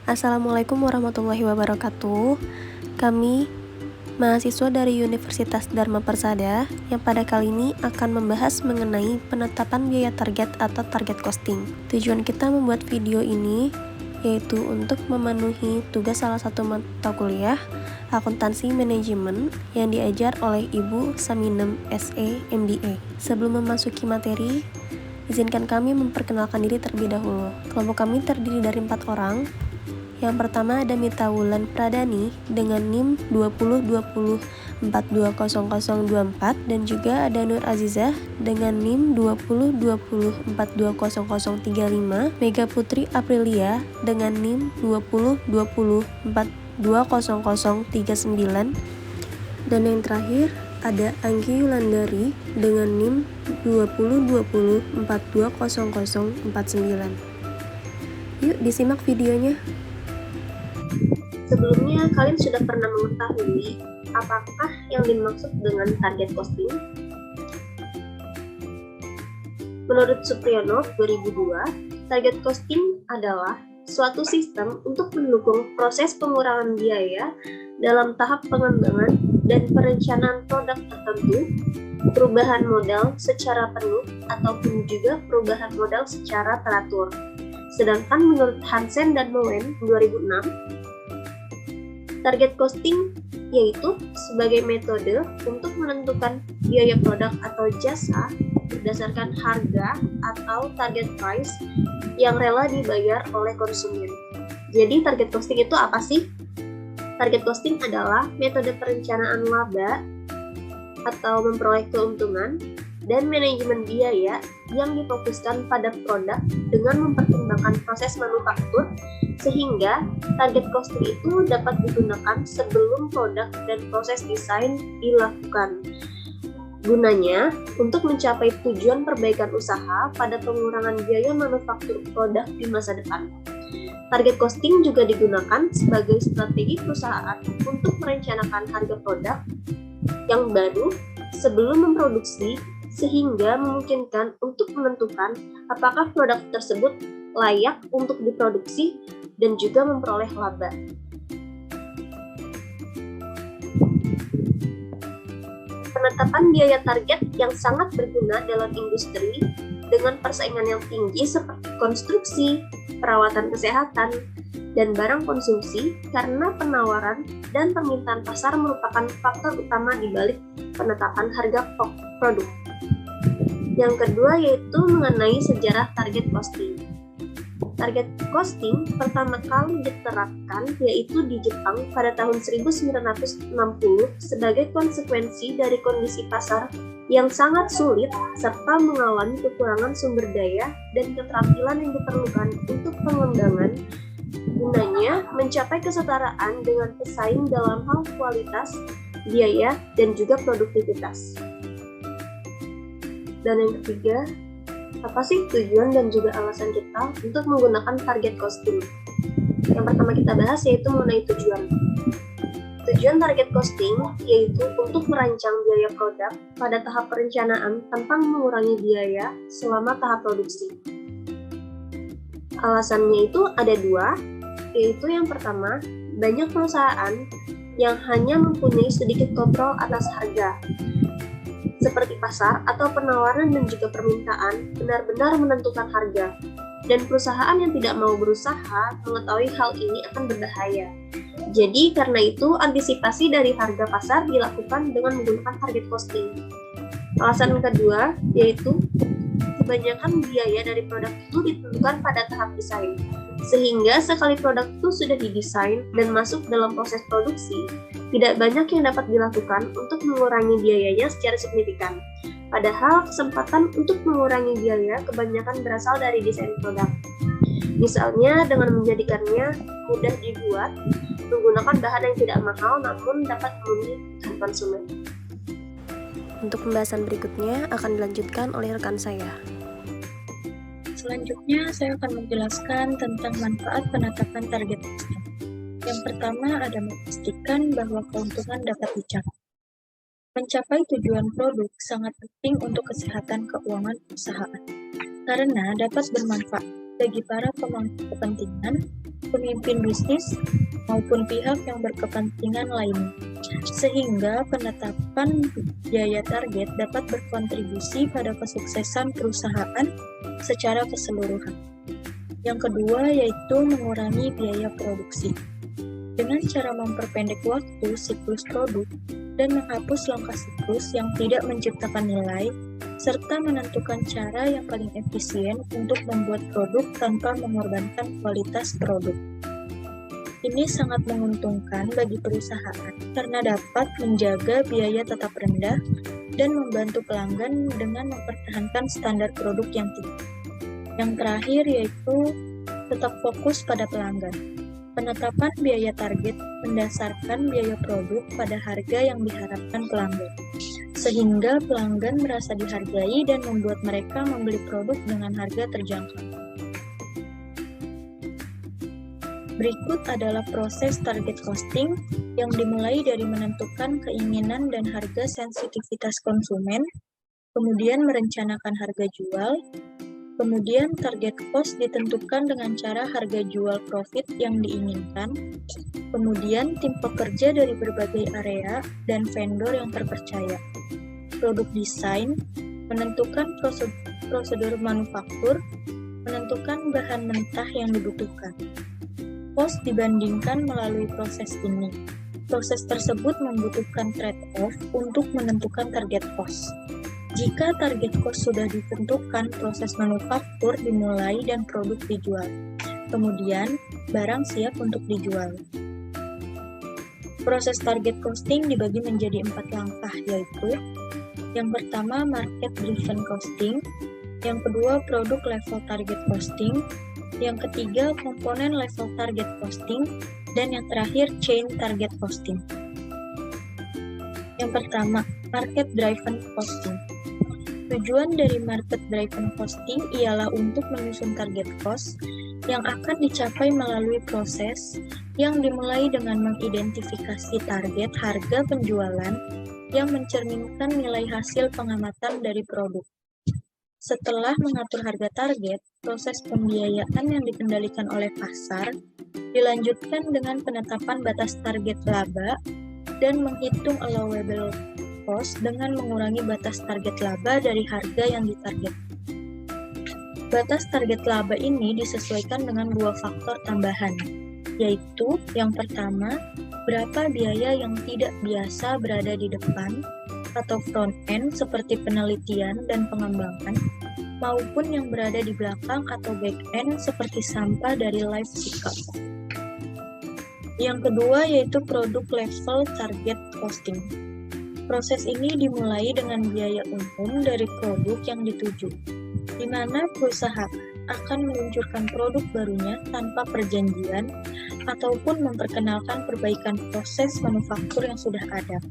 Assalamualaikum warahmatullahi wabarakatuh. Kami mahasiswa dari Universitas Dharma Persada yang pada kali ini akan membahas mengenai penetapan biaya target atau target costing. Tujuan kita membuat video ini yaitu untuk memenuhi tugas salah satu mata kuliah akuntansi manajemen yang diajar oleh Ibu Saminem SE MBA. Sebelum memasuki materi, izinkan kami memperkenalkan diri terlebih dahulu. Kelompok kami terdiri dari 4 orang. Yang pertama ada Mita Wulan Pradani dengan NIM 2020420024 dan juga ada Nur Azizah dengan NIM 2020420035, Mega Putri Aprilia dengan NIM 2020420039, dan yang terakhir ada Anggi Yulandari dengan NIM 2020420049. Yuk disimak videonya. Sebelumnya, kalian sudah pernah mengetahui apakah yang dimaksud dengan target costing? Menurut Supriyono 2002, target costing adalah suatu sistem untuk mendukung proses pengurangan biaya dalam tahap pengembangan dan perencanaan produk tertentu, perubahan modal secara penuh ataupun juga perubahan modal secara teratur. Sedangkan menurut Hansen dan Moen 2006, target costing yaitu sebagai metode untuk menentukan biaya produk atau jasa berdasarkan harga atau target price yang rela dibayar oleh konsumen. Jadi target costing itu apa sih? Target costing adalah metode perencanaan laba atau memperoleh keuntungan dan manajemen biaya yang difokuskan pada produk dengan mempertimbangkan proses manufaktur sehingga target costing itu dapat digunakan sebelum produk dan proses desain dilakukan. Gunanya untuk mencapai tujuan perbaikan usaha pada pengurangan biaya manufaktur produk di masa depan. Target costing juga digunakan sebagai strategi perusahaan untuk merencanakan harga produk yang baru sebelum memproduksi sehingga memungkinkan untuk menentukan apakah produk tersebut layak untuk diproduksi dan juga memperoleh laba. Penetapan biaya target yang sangat berguna dalam industri dengan persaingan yang tinggi seperti konstruksi, perawatan kesehatan, dan barang konsumsi karena penawaran dan permintaan pasar merupakan faktor utama di balik penetapan harga produk. Yang kedua yaitu mengenai sejarah target costing. Target costing pertama kali diterapkan yaitu di Jepang pada tahun 1960 sebagai konsekuensi dari kondisi pasar yang sangat sulit serta mengalami kekurangan sumber daya dan keterampilan yang diperlukan untuk pengembangan gunanya mencapai kesetaraan dengan pesaing dalam hal kualitas, biaya, dan juga produktivitas. Dan yang ketiga, apa sih tujuan dan juga alasan kita untuk menggunakan target costing? Yang pertama kita bahas yaitu mengenai tujuan. Tujuan target costing yaitu untuk merancang biaya produk pada tahap perencanaan tanpa mengurangi biaya selama tahap produksi. Alasannya itu ada dua, yaitu yang pertama, banyak perusahaan yang hanya mempunyai sedikit kontrol atas harga, seperti pasar atau penawaran dan juga permintaan benar-benar menentukan harga, dan perusahaan yang tidak mau berusaha mengetahui hal ini akan berbahaya. Jadi karena itu antisipasi dari harga pasar dilakukan dengan menggunakan target costing. Alasan kedua yaitu kebanyakan biaya dari produk itu ditentukan pada tahap desain, sehingga sekali produk itu sudah didesain dan masuk dalam proses produksi, tidak banyak yang dapat dilakukan untuk mengurangi biayanya secara signifikan. Padahal kesempatan untuk mengurangi biaya kebanyakan berasal dari desain produk. Misalnya dengan menjadikannya mudah dibuat, menggunakan bahan yang tidak mahal namun dapat memenuhi kebutuhan konsumen. Untuk pembahasan berikutnya akan dilanjutkan oleh rekan saya. Selanjutnya, saya akan menjelaskan tentang manfaat penetapan target costing. Yang pertama ada memastikan bahwa keuntungan dapat dicapai. Mencapai tujuan produk sangat penting untuk kesehatan keuangan perusahaan, karena dapat bermanfaat bagi para pemangku kepentingan, pemimpin bisnis, maupun pihak yang berkepentingan lainnya, sehingga penetapan biaya target dapat berkontribusi pada kesuksesan perusahaan secara keseluruhan. Yang kedua yaitu mengurangi biaya produksi. Dengan cara memperpendek waktu siklus produk dan menghapus langkah siklus yang tidak menciptakan nilai, serta menentukan cara yang paling efisien untuk membuat produk tanpa mengorbankan kualitas produk. Ini sangat menguntungkan bagi perusahaan karena dapat menjaga biaya tetap rendah dan membantu pelanggan dengan mempertahankan standar produk yang tinggi. Yang terakhir yaitu tetap fokus pada pelanggan. Penetapan biaya target mendasarkan biaya produk pada harga yang diharapkan pelanggan, sehingga pelanggan merasa dihargai dan membuat mereka membeli produk dengan harga terjangkau. Berikut adalah proses target costing yang dimulai dari menentukan keinginan dan harga sensitivitas konsumen, kemudian merencanakan harga jual, kemudian target cost ditentukan dengan cara harga jual profit yang diinginkan, kemudian tim pekerja dari berbagai area dan vendor yang terpercaya. Produk desain, menentukan prosedur manufaktur, menentukan bahan mentah yang dibutuhkan. Cost dibandingkan melalui proses ini. Proses tersebut membutuhkan trade-off untuk menentukan target cost. Jika target cost sudah ditentukan, proses manufaktur dimulai dan produk dijual. Kemudian, barang siap untuk dijual. Proses target costing dibagi menjadi 4 langkah, yaitu yang pertama, market driven costing, yang kedua, produk level target costing, yang ketiga, komponen level target costing, dan yang terakhir, chain target costing. Yang pertama, market driven costing. Tujuan dari market driven costing ialah untuk menyusun target cost yang akan dicapai melalui proses yang dimulai dengan mengidentifikasi target harga penjualan yang mencerminkan nilai hasil pengamatan dari produk. Setelah mengatur harga target, proses pembiayaan yang dikendalikan oleh pasar dilanjutkan dengan penetapan batas target laba dan menghitung allowable cost dengan mengurangi batas target laba dari harga yang ditarget. Batas target laba ini disesuaikan dengan 2 faktor tambahan, yaitu yang pertama, berapa biaya yang tidak biasa berada di depan atau front end seperti penelitian dan pengembangan, maupun yang berada di belakang atau back end seperti sampah dari life cycle. Yang kedua yaitu produk level target costing. Proses ini dimulai dengan biaya umum dari produk yang dituju, di mana perusahaan akan meluncurkan produk barunya tanpa perjanjian ataupun memperkenalkan perbaikan proses manufaktur yang sudah ada.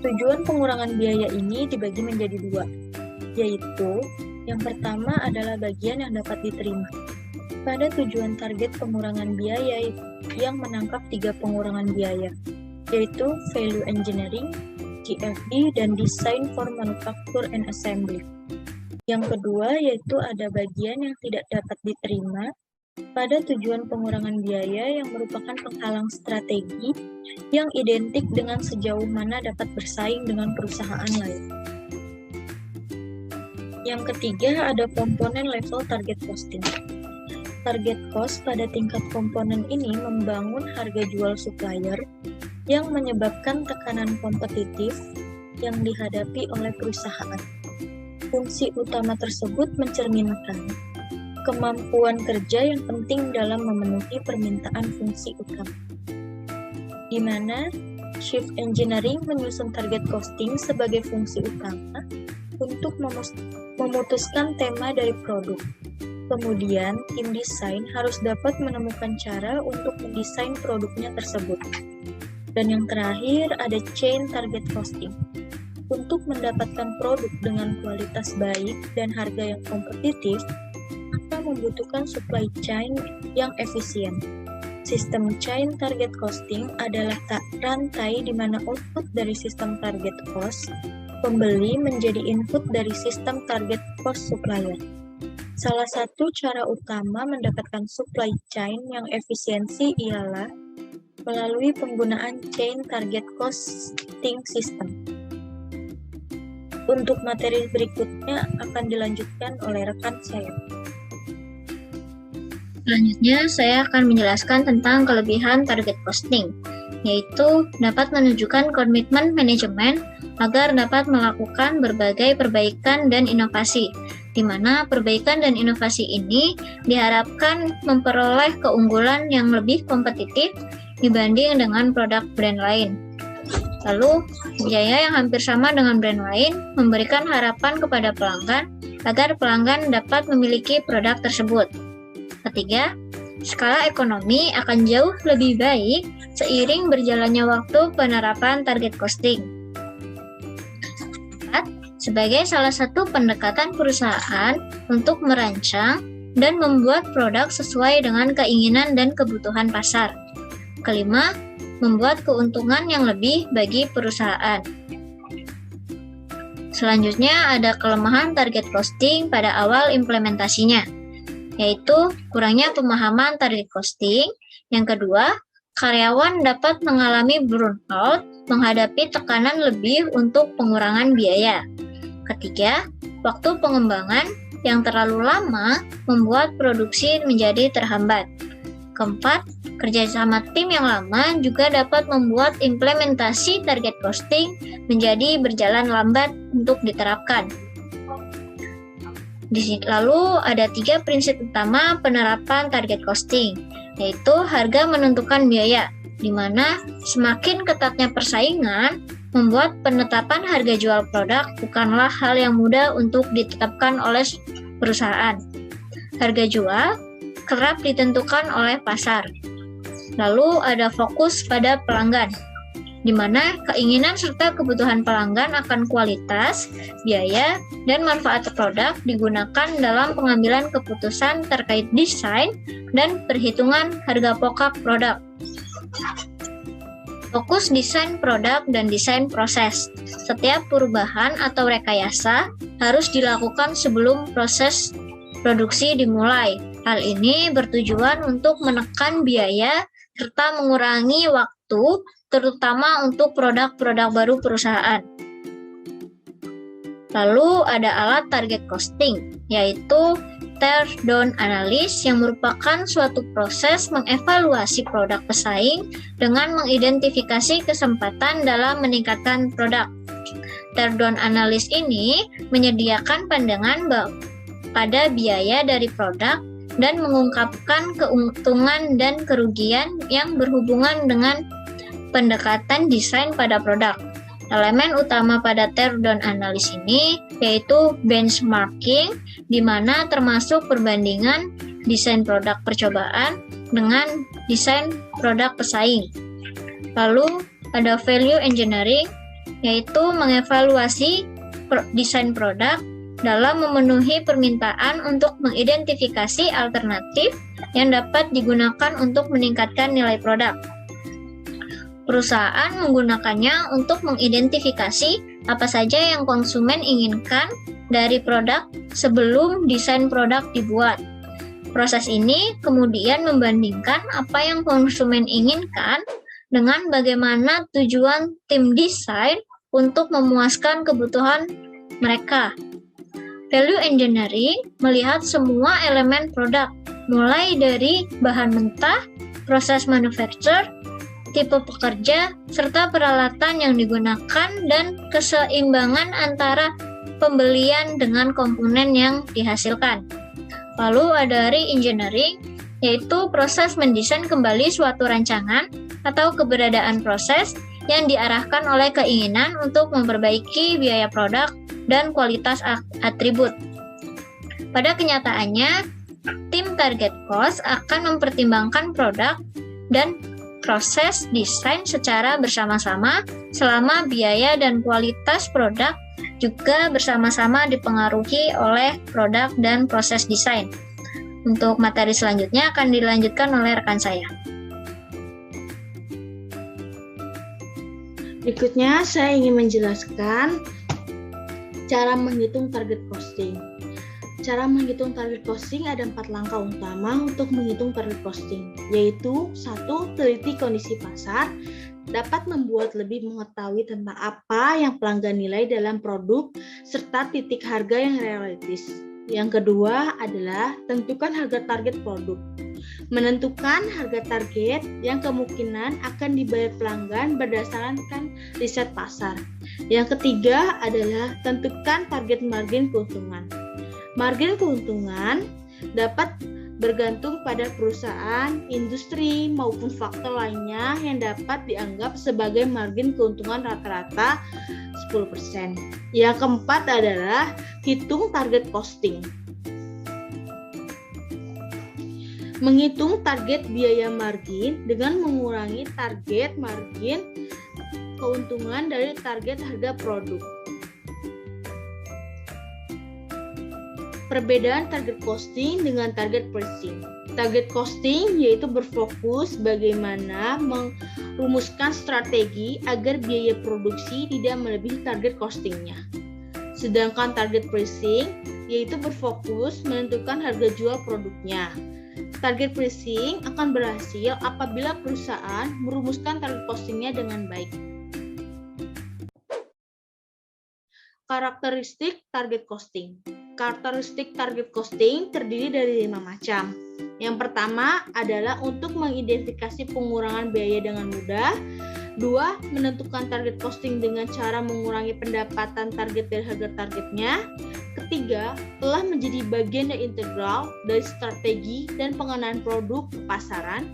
Tujuan pengurangan biaya ini dibagi menjadi 2, yaitu yang pertama adalah bagian yang dapat diterima. Pada tujuan target pengurangan biaya yang menangkap 3 pengurangan biaya, yaitu value engineering, GFD, dan Design for Manufacture and Assembly. Yang kedua yaitu ada bagian yang tidak dapat diterima pada tujuan pengurangan biaya yang merupakan penghalang strategi yang identik dengan sejauh mana dapat bersaing dengan perusahaan lain. Yang ketiga ada komponen level target costing. Target cost pada tingkat komponen ini membangun harga jual supplier yang menyebabkan tekanan kompetitif yang dihadapi oleh perusahaan. Fungsi utama tersebut mencerminkan kemampuan kerja yang penting dalam memenuhi permintaan fungsi utama, di mana shift engineering menyusun target costing sebagai fungsi utama untuk memutuskan tema dari produk. Kemudian, tim desain harus dapat menemukan cara untuk mendesain produknya tersebut. Dan yang terakhir, ada chain target costing. Untuk mendapatkan produk dengan kualitas baik dan harga yang kompetitif, maka membutuhkan supply chain yang efisien. Sistem chain target costing adalah rantai di mana output dari sistem target cost, pembeli menjadi input dari sistem target cost supplier. Salah satu cara utama mendapatkan supply chain yang efisiensi ialah melalui penggunaan chain target costing system. Untuk materi berikutnya akan dilanjutkan oleh rekan saya. Selanjutnya, saya akan menjelaskan tentang kelebihan target costing, yaitu dapat menunjukkan komitmen manajemen agar dapat melakukan berbagai perbaikan dan inovasi, di mana perbaikan dan inovasi ini diharapkan memperoleh keunggulan yang lebih kompetitif dibanding dengan produk brand lain. Lalu, biaya yang hampir sama dengan brand lain memberikan harapan kepada pelanggan agar pelanggan dapat memiliki produk tersebut. Ketiga, skala ekonomi akan jauh lebih baik seiring berjalannya waktu penerapan target costing. Keempat, sebagai salah satu pendekatan perusahaan untuk merancang dan membuat produk sesuai dengan keinginan dan kebutuhan pasar. Kelima, membuat keuntungan yang lebih bagi perusahaan. Selanjutnya ada kelemahan target costing pada awal implementasinya, yaitu kurangnya pemahaman target costing. Yang kedua, karyawan dapat mengalami burnout menghadapi tekanan lebih untuk pengurangan biaya. Ketiga, waktu pengembangan yang terlalu lama membuat produksi menjadi terhambat. Keempat, kerjasama tim yang lama juga dapat membuat implementasi target costing menjadi berjalan lambat untuk diterapkan. Lalu ada 3 prinsip utama penerapan target costing, yaitu harga menentukan biaya, di mana semakin ketatnya persaingan membuat penetapan harga jual produk bukanlah hal yang mudah untuk ditetapkan oleh perusahaan. Harga jual kerap ditentukan oleh pasar. Lalu ada fokus pada pelanggan, di mana keinginan serta kebutuhan pelanggan akan kualitas, biaya, dan manfaat produk digunakan dalam pengambilan keputusan terkait desain dan perhitungan harga pokok produk. Fokus desain produk dan desain proses. Setiap perubahan atau rekayasa harus dilakukan sebelum proses produksi dimulai. Hal ini bertujuan untuk menekan biaya serta mengurangi waktu, terutama untuk produk-produk baru perusahaan. Lalu ada alat target costing, yaitu teardown analysis yang merupakan suatu proses mengevaluasi produk pesaing dengan mengidentifikasi kesempatan dalam meningkatkan produk. Teardown analysis ini menyediakan pandangan pada biaya dari produk dan mengungkapkan keuntungan dan kerugian yang berhubungan dengan pendekatan desain pada produk. Elemen utama pada teardown analysis ini yaitu benchmarking, di mana termasuk perbandingan desain produk percobaan dengan desain produk pesaing. Lalu ada value engineering, yaitu mengevaluasi desain produk dalam memenuhi permintaan untuk mengidentifikasi alternatif yang dapat digunakan untuk meningkatkan nilai produk. Perusahaan menggunakannya untuk mengidentifikasi apa saja yang konsumen inginkan dari produk sebelum desain produk dibuat. Proses ini kemudian membandingkan apa yang konsumen inginkan dengan bagaimana tujuan tim desain untuk memuaskan kebutuhan mereka. Value engineering melihat semua elemen produk, mulai dari bahan mentah, proses manufacture, tipe pekerja, serta peralatan yang digunakan dan keseimbangan antara pembelian dengan komponen yang dihasilkan. Lalu ada re-engineering, yaitu proses mendesain kembali suatu rancangan atau keberadaan proses yang diarahkan oleh keinginan untuk memperbaiki biaya produk dan kualitas atribut. Pada kenyataannya, tim target cost akan mempertimbangkan produk dan proses desain secara bersama-sama selama biaya dan kualitas produk juga bersama-sama dipengaruhi oleh produk dan proses desain. Untuk materi selanjutnya akan dilanjutkan oleh rekan saya. Berikutnya saya ingin menjelaskan cara menghitung target costing. Cara menghitung target costing ada 4 langkah utama untuk menghitung target costing, yaitu 1. Teliti kondisi pasar, dapat membuat lebih mengetahui tentang apa yang pelanggan nilai dalam produk serta titik harga yang realistis. Yang kedua adalah tentukan harga target produk. Menentukan harga target yang kemungkinan akan dibayar pelanggan berdasarkan riset pasar. Yang ketiga adalah tentukan target margin keuntungan. Margin keuntungan dapat bergantung pada perusahaan, industri, maupun faktor lainnya yang dapat dianggap sebagai margin keuntungan rata-rata 10%. Yang keempat adalah hitung target costing. Menghitung target biaya margin dengan mengurangi target margin keuntungan dari target harga produk. Perbedaan target costing dengan target pricing. Target costing yaitu berfokus bagaimana merumuskan strategi agar biaya produksi tidak melebihi target costingnya. Sedangkan target pricing yaitu berfokus menentukan harga jual produknya. Target pricing akan berhasil apabila perusahaan merumuskan target costingnya dengan baik. Karakteristik target costing. Karakteristik target costing terdiri dari 5 macam. Yang pertama adalah untuk mengidentifikasi pengurangan biaya dengan mudah. 2. Menentukan target costing dengan cara mengurangi pendapatan target dari harga targetnya. Ketiga, telah menjadi bagian yang integral dari strategi dan pengenalan produk ke pasaran.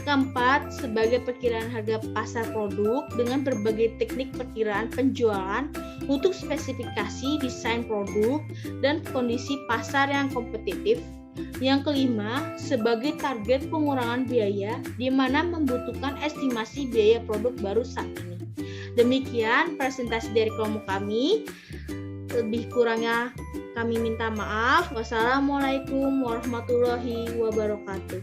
Keempat, sebagai perkiraan harga pasar produk dengan berbagai teknik perkiraan penjualan untuk spesifikasi desain produk dan kondisi pasar yang kompetitif. Yang kelima, sebagai target pengurangan biaya di mana membutuhkan estimasi biaya produk baru saat ini. Demikian presentasi dari kelompok kami. Lebih kurangnya kami minta maaf. Wassalamualaikum warahmatullahi wabarakatuh.